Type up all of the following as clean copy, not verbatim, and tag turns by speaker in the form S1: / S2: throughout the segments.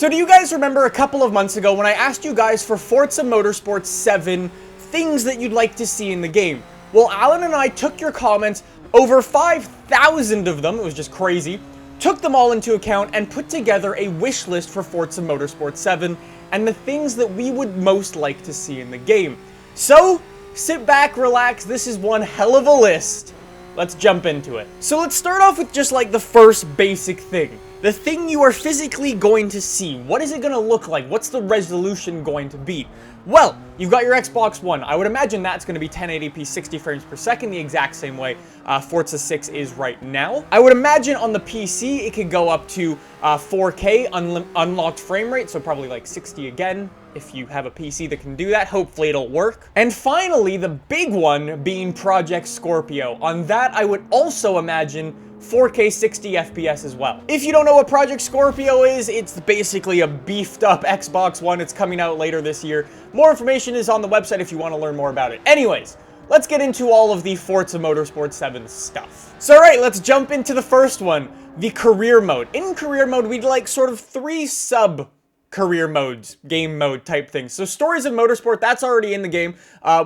S1: So do you guys remember a couple of months ago when I asked you guys for Forza Motorsport 7 things that you'd like to see in the game? Well, Alan and I took your comments, over 5,000 of them, it was just crazy, took them all into account and put together a wish list for Forza Motorsport 7 and the things that we would most like to see in the game. So, sit back, relax, this is one hell of a list. Let's jump into it. So let's start off with just like the first basic thing. The thing you are physically going to see. What is it going to look like? What's the resolution going to be? Well, you've got your Xbox One. I would imagine that's going to be 1080p 60 frames per second, the exact same way Forza 6 is right now. I would imagine on the PC it could go up to 4K unlocked frame rate, so probably like 60 again. If you have a PC that can do that, hopefully it'll work. And finally, the big one being Project Scorpio. On that, I would also imagine 4K 60 FPS as well. If you don't know what Project Scorpio is, it's basically a beefed up Xbox One. It's coming out later this year. More information is on the website if you want to learn more about it. Anyways, let's get into all of the Forza Motorsport 7 stuff. So alright, let's jump into the first one, the career mode. In career mode, we'd like sort of 3 career modes, game mode type things. So Stories of Motorsport, that's already in the game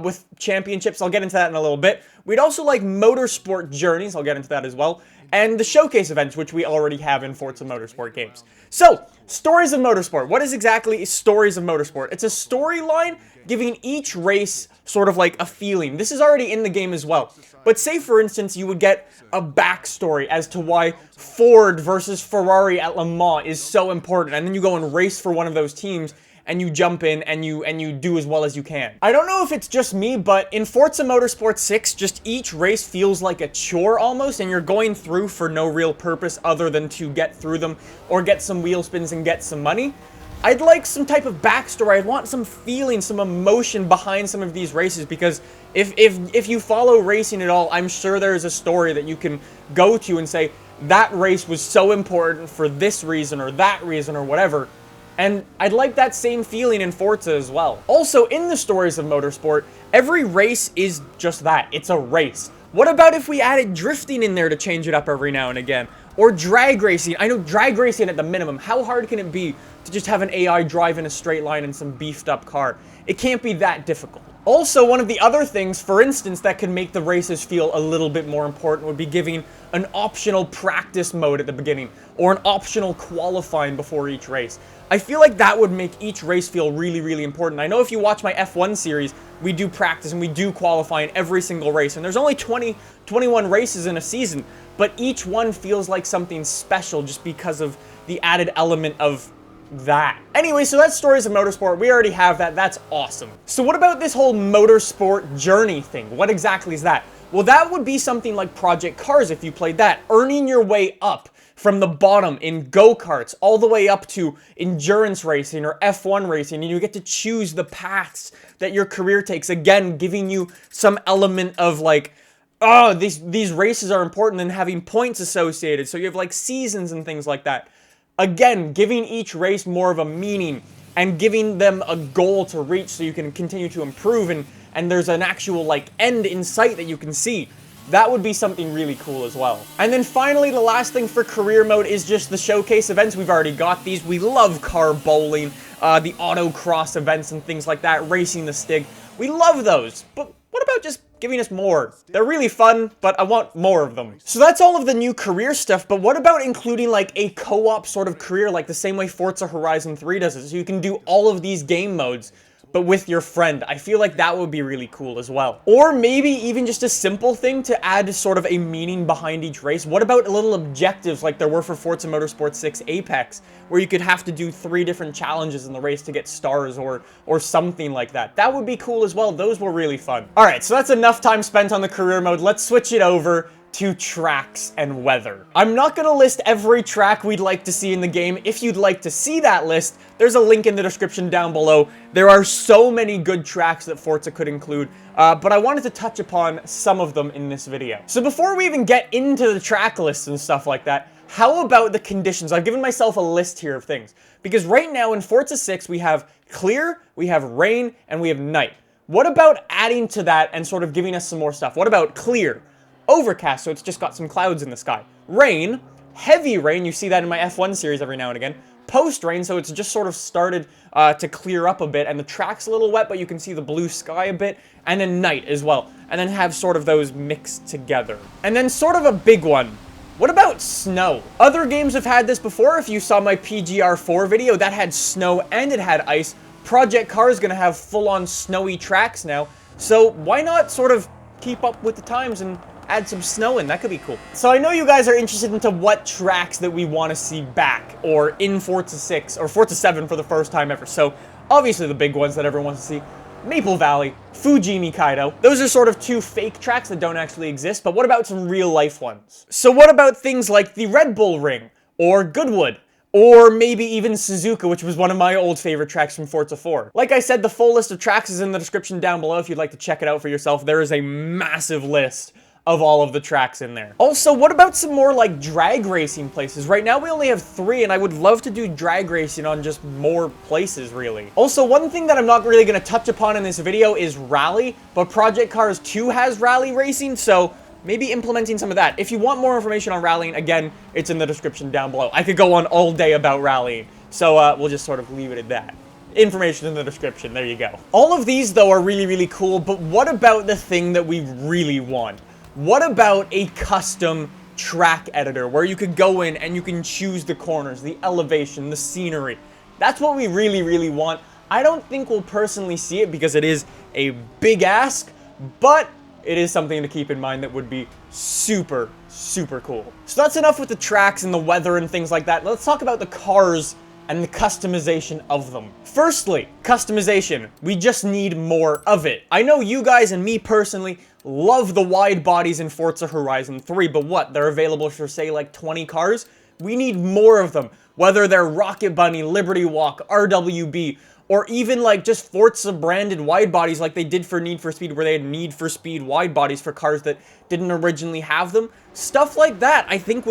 S1: with championships. I'll get into that in a little bit. We'd also like Motorsport Journeys. I'll get into that as well. And the showcase events, which we already have in Forza Motorsport games. So, Stories of Motorsport. What is exactly Stories of Motorsport? It's a storyline giving each race sort of like a feeling. This is already in the game as well. But say, for instance, you would get a backstory as to why Ford versus Ferrari at Le Mans is so important. And then you go and race for one of those teams, and you jump in and you do as well as you can. I don't know if it's just me, but in Forza Motorsport 6, just each race feels like a chore almost, and you're going through for no real purpose other than to get through them or get some wheel spins and get some money. I'd like some type of backstory. I'd want some feeling, some emotion behind some of these races, because if you follow racing at all, I'm sure there's a story that you can go to and say, that race was so important for this reason or that reason or whatever. And I'd like that same feeling in Forza as well. Also, in the Stories of Motorsport, every race is just that. It's a race. What about if we added drifting in there to change it up every now and again? Or drag racing. I know drag racing at the minimum. How hard can it be to just have an AI drive in a straight line in some beefed up car? It can't be that difficult. Also, one of the other things, for instance, that could make the races feel a little bit more important would be giving an optional practice mode at the beginning, or an optional qualifying before each race. I feel like that would make each race feel really, really important. I know if you watch my F1 series, we do practice and we do qualify in every single race, and there's only 21 races in a season, but each one feels like something special just because of the added element of that. Anyway, so that's Stories of Motorsport. We already have that. That's awesome. So what about this whole Motorsport Journey thing? What exactly is that? Well, that would be something like Project Cars if you played that. Earning your way up from the bottom in go-karts all the way up to endurance racing or F1 racing, and you get to choose the paths that your career takes. Again, giving you some element of like, oh, these races are important, and having points associated. So you have like seasons and things like that. Again, giving each race more of a meaning and giving them a goal to reach so you can continue to improve, and there's an actual like end in sight that you can see. That would be something really cool as well. And then finally, the last thing for career mode is just the showcase events. We've already got these. We love car bowling, the autocross events and things like that, racing the Stig. We love those, but what about just giving us more? They're really fun, but I want more of them. So that's all of the new career stuff, but what about including like a co-op sort of career, like the same way Forza Horizon 3 does it, so you can do all of these game modes, but with your friend? I feel like that would be really cool as well. Or maybe even just a simple thing to add sort of a meaning behind each race. What about little objectives like there were for Forza Motorsport 6 Apex, where you could have to do 3 different challenges in the race to get stars or something like that? That would be cool as well. Those were really fun. All right, so that's enough time spent on the career mode. Let's switch it over to tracks and weather. I'm not gonna list every track we'd like to see in the game. If you'd like to see that list, there's a link in the description down below. There are so many good tracks that Forza could include, but I wanted to touch upon some of them in this video. So before we even get into the track lists and stuff like that, how about the conditions? I've given myself a list here of things, because right now in Forza 6 we have clear, we have rain, and we have night. What about adding to that and sort of giving us some more stuff? What about clear? Overcast, so it's just got some clouds in the sky. Rain, heavy rain, you see that in my F1 series every now and again. post-rain, so it's just sort of started to clear up a bit, and the track's a little wet, but you can see the blue sky a bit, and then night as well, and then have sort of those mixed together. And then sort of a big one. What about snow? Other games have had this before. If you saw my PGR4 video, that had snow and it had ice. Project Car is going to have full-on snowy tracks now, so why not sort of keep up with the times and add some snow in? That could be cool. So I know you guys are interested into what tracks that we want to see back, or in Forza 6, or Forza 7 for the first time ever. So obviously the big ones that everyone wants to see: Maple Valley, Fujimi Kaido. Those are sort of two fake tracks that don't actually exist, but what about some real-life ones? So what about things like the Red Bull Ring, or Goodwood, or maybe even Suzuka, which was one of my old favorite tracks from Forza 4. Like I said, the full list of tracks is in the description down below if you'd like to check it out for yourself. There is a massive list of all of the tracks in there. Also, what about some more like drag racing places? Right now we only have 3, and I would love to do drag racing on just more places, really. Also, one thing that I'm not really going to touch upon in this video is rally, but Project Cars 2 has rally racing, so maybe implementing some of that. If you want more information on rallying, again, it's in the description down below. I could go on all day about rallying, so we'll just sort of leave it at that. Information in the description, there you go. All of these, though, are really, really cool, but what about the thing that we really want? What about a custom track editor where you could go in and you can choose the corners, the elevation, the scenery? That's what we really, really want. I don't think we'll personally see it because it is a big ask, but it is something to keep in mind that would be super, super cool. So that's enough with the tracks and the weather and things like that. Let's talk about the cars and the customization of them. Firstly, customization. We just need more of it. I know you guys and me personally love the wide bodies in Forza Horizon 3, but what? They're available for, say, like 20 cars? We need more of them. Whether they're Rocket Bunny, Liberty Walk, RWB, or even like just Forza branded wide bodies like they did for Need for Speed, where they had Need for Speed wide bodies for cars that didn't originally have them. Stuff like that, I think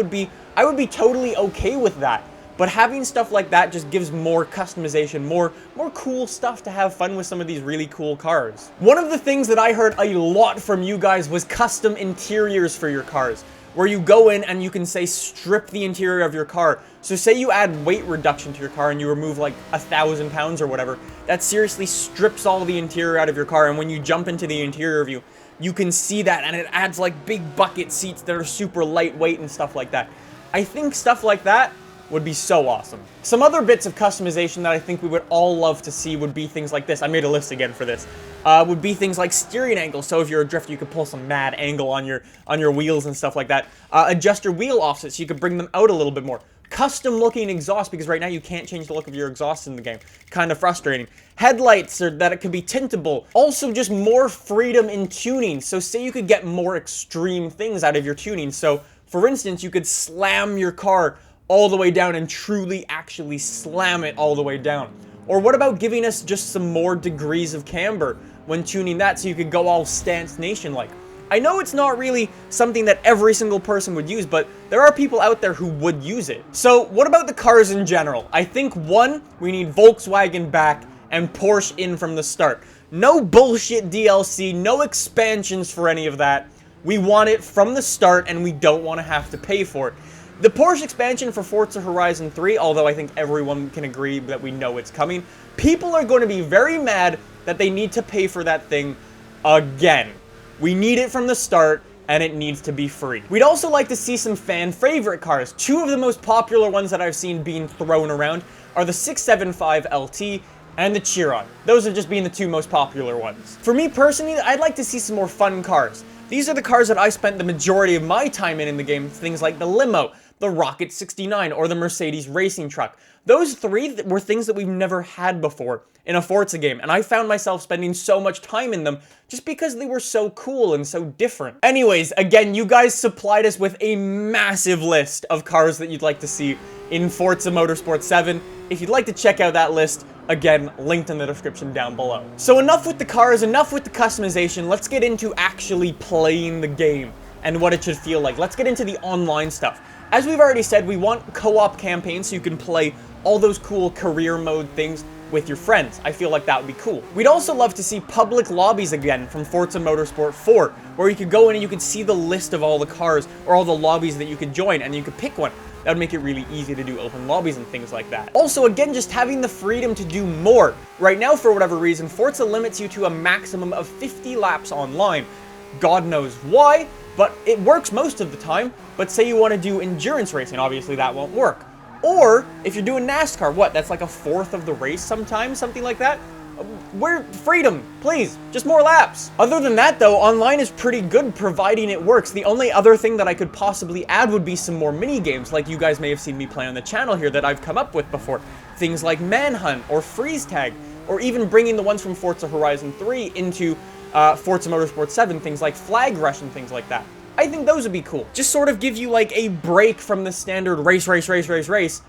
S1: I would be totally okay with that. But having stuff like that just gives more customization, more cool stuff to have fun with some of these really cool cars. One of the things that I heard a lot from you guys was custom interiors for your cars, where you go in and you can say strip the interior of your car. So say you add weight reduction to your car and you remove like 1,000 pounds or whatever, that seriously strips all the interior out of your car, and when you jump into the interior view, you can see that, and it adds like big bucket seats that are super lightweight and stuff like that. I think stuff like that would be so awesome. Some other bits of customization that I think we would all love to see would be things like this. I made a list again for this. Would be things like steering angle. So if you're a drifter, you could pull some mad angle on your wheels and stuff like that. Adjust your wheel offsets so you could bring them out a little bit more. Custom looking exhaust, because right now you can't change the look of your exhaust in the game. Kind of frustrating. Headlights, or that it could be tintable. Also just more freedom in tuning. So say you could get more extreme things out of your tuning. So for instance, you could slam your car all the way down and truly actually slam it all the way down. Or what about giving us just some more degrees of camber when tuning that, so you could go all Stance Nation like? I know it's not really something that every single person would use, but there are people out there who would use it. So what about the cars in general? I think, one, we need Volkswagen back and Porsche in from the start. No bullshit DLC, no expansions for any of that. We want it from the start, and we don't want to have to pay for it. The Porsche expansion for Forza Horizon 3, although I think everyone can agree that we know it's coming, people are going to be very mad that they need to pay for that thing again. We need it from the start, and it needs to be free. We'd also like to see some fan favorite cars. Two of the most popular ones that I've seen being thrown around are the 675 LT and the Chiron. Those have just been the two most popular ones. For me personally, I'd like to see some more fun cars. These are the cars that I spent the majority of my time in the game, things like the limo, the Rocket 69, or the Mercedes racing truck. Those three were things that we've never had before in a Forza game, and I found myself spending so much time in them just because they were so cool and so different. Anyways, again, you guys supplied us with a massive list of cars that you'd like to see in Forza Motorsport 7. If you'd like to check out that list, again, linked in the description down below. So enough with the cars, enough with the customization. Let's get into actually playing the game and what it should feel like. Let's get into the online stuff. As we've already said, we want co-op campaigns so you can play all those cool career mode things with your friends. I feel like that would be cool. We'd also love to see public lobbies again from Forza Motorsport 4, where you could go in and you could see the list of all the cars or all the lobbies that you could join, and you could pick one. That would make it really easy to do open lobbies and things like that. Also, again, just having the freedom to do more. Right now, for whatever reason, Forza limits you to a maximum of 50 laps online. God knows why, but it works most of the time. But say you want to do endurance racing, obviously that won't work. Or, if you're doing NASCAR, what, that's like a fourth of the race sometimes, something like that? Freedom, please, just more laps. Other than that though, online is pretty good providing it works. The only other thing that I could possibly add would be some more mini games, like you guys may have seen me play on the channel here that I've come up with before. Things like Manhunt or Freeze Tag, or even bringing the ones from Forza Horizon 3 into Forza Motorsport 7, things like Flag Rush and things like that. I think those would be cool. Just sort of give you like a break from the standard race.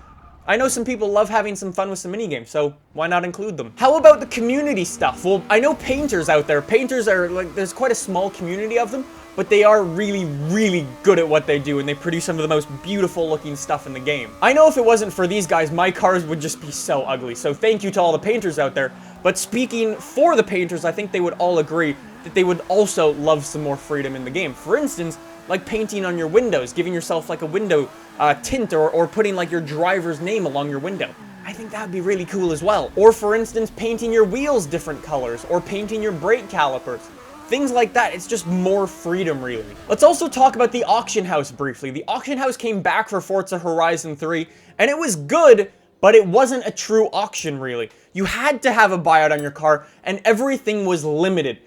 S1: I know some people love having some fun with some minigames, so why not include them? How about the community stuff? Well, I know painters out there. Painters are like, there's quite a small community of them, but they are really, really good at what they do, and they produce some of the most beautiful looking stuff in the game. I know if it wasn't for these guys, my cars would just be so ugly, so thank you to all the painters out there. But speaking for the painters, I think they would all agree that they would also love some more freedom in the game. For instance, like painting on your windows, giving yourself like a window tint, or putting like your driver's name along your window. I think that would be really cool as well. Or for instance, painting your wheels different colors, or painting your brake calipers. Things like that. It's just more freedom, really. Let's also talk about the auction house briefly. The auction house came back for Forza Horizon 3, and it was good, but it wasn't a true auction, really. You had to have a buyout on your car, and everything was limited.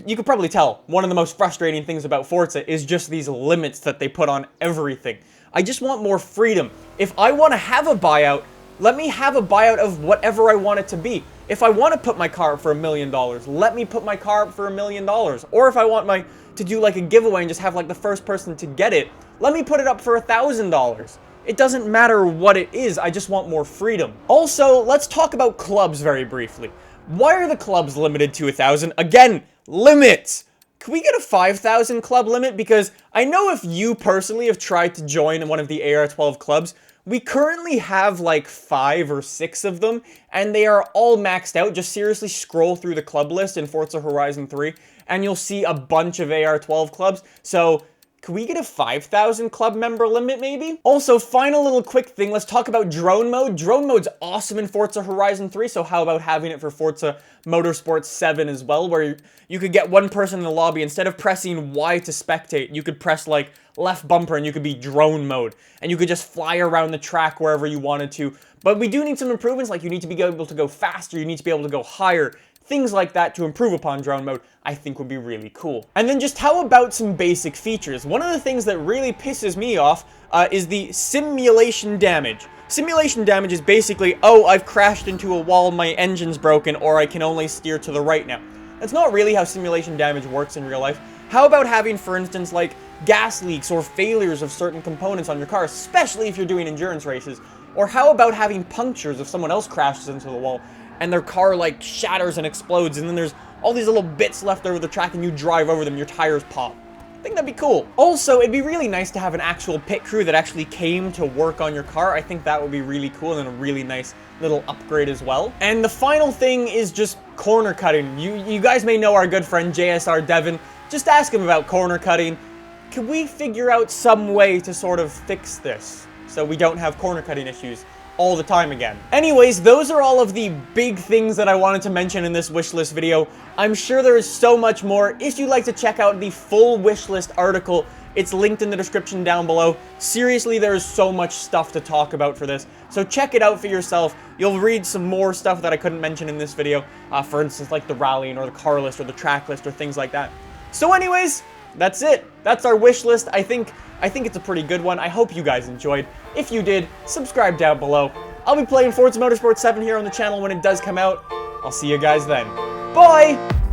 S1: You could probably tell, one of the most frustrating things about Forza is just these limits that they put on everything. I just want more freedom. If I want to have a buyout, let me have a buyout of whatever I want it to be. If I want to put my car up for $1 million, let me put my car up for $1 million. Or if I want to do like a giveaway and just have like the first person to get it, let me put it up for $1,000. It doesn't matter what it is, I just want more freedom. Also, let's talk about clubs very briefly. Why are the clubs limited to 1,000? Again, limits! Can we get a 5,000 club limit? Because I know if you personally have tried to join one of the AR12 clubs, we currently have like 5 or 6 of them, and they are all maxed out. Just seriously scroll through the club list in Forza Horizon 3, and you'll see a bunch of AR12 clubs. So, can we get a 5,000 club member limit, maybe? Also, final little quick thing, let's talk about drone mode. Drone mode's awesome in Forza Horizon 3, so how about having it for Forza Motorsport 7 as well, where you could get one person in the lobby, instead of pressing Y to spectate, you could press, like, left bumper and you could be drone mode, and you could just fly around the track wherever you wanted to. But we do need some improvements, like you need to be able to go faster, you need to be able to go higher. Things like that to improve upon drone mode, I think would be really cool. And then just how about some basic features? One of the things that really pisses me off is the simulation damage. Simulation damage is basically, oh, I've crashed into a wall, my engine's broken, or I can only steer to the right now. That's not really how simulation damage works in real life. How about having, for instance, like gas leaks or failures of certain components on your car, especially if you're doing endurance races? Or how about having punctures if someone else crashes into the wall and their car like shatters and explodes, and then there's all these little bits left over the track and you drive over them, your tires pop. I think that'd be cool. Also, it'd be really nice to have an actual pit crew that actually came to work on your car. I think that would be really cool and a really nice little upgrade as well. And the final thing is just corner cutting. You guys may know our good friend JSR Devin. Just ask him about corner cutting. Can we figure out some way to sort of fix this so we don't have corner cutting issues all the time again? Anyways, those are all of the big things that I wanted to mention in this wishlist video. I'm sure there is so much more. If you'd like to check out the full wishlist article, it's linked in the description down below. Seriously, there is so much stuff to talk about for this, so check it out for yourself. You'll read some more stuff that I couldn't mention in this video, for instance, like the rallying or the car list or the track list or things like that. So anyways, that's it. That's our wish list. I think it's a pretty good one. I hope you guys enjoyed. If you did, subscribe down below. I'll be playing Forza Motorsport 7 here on the channel when it does come out. I'll see you guys then. Bye!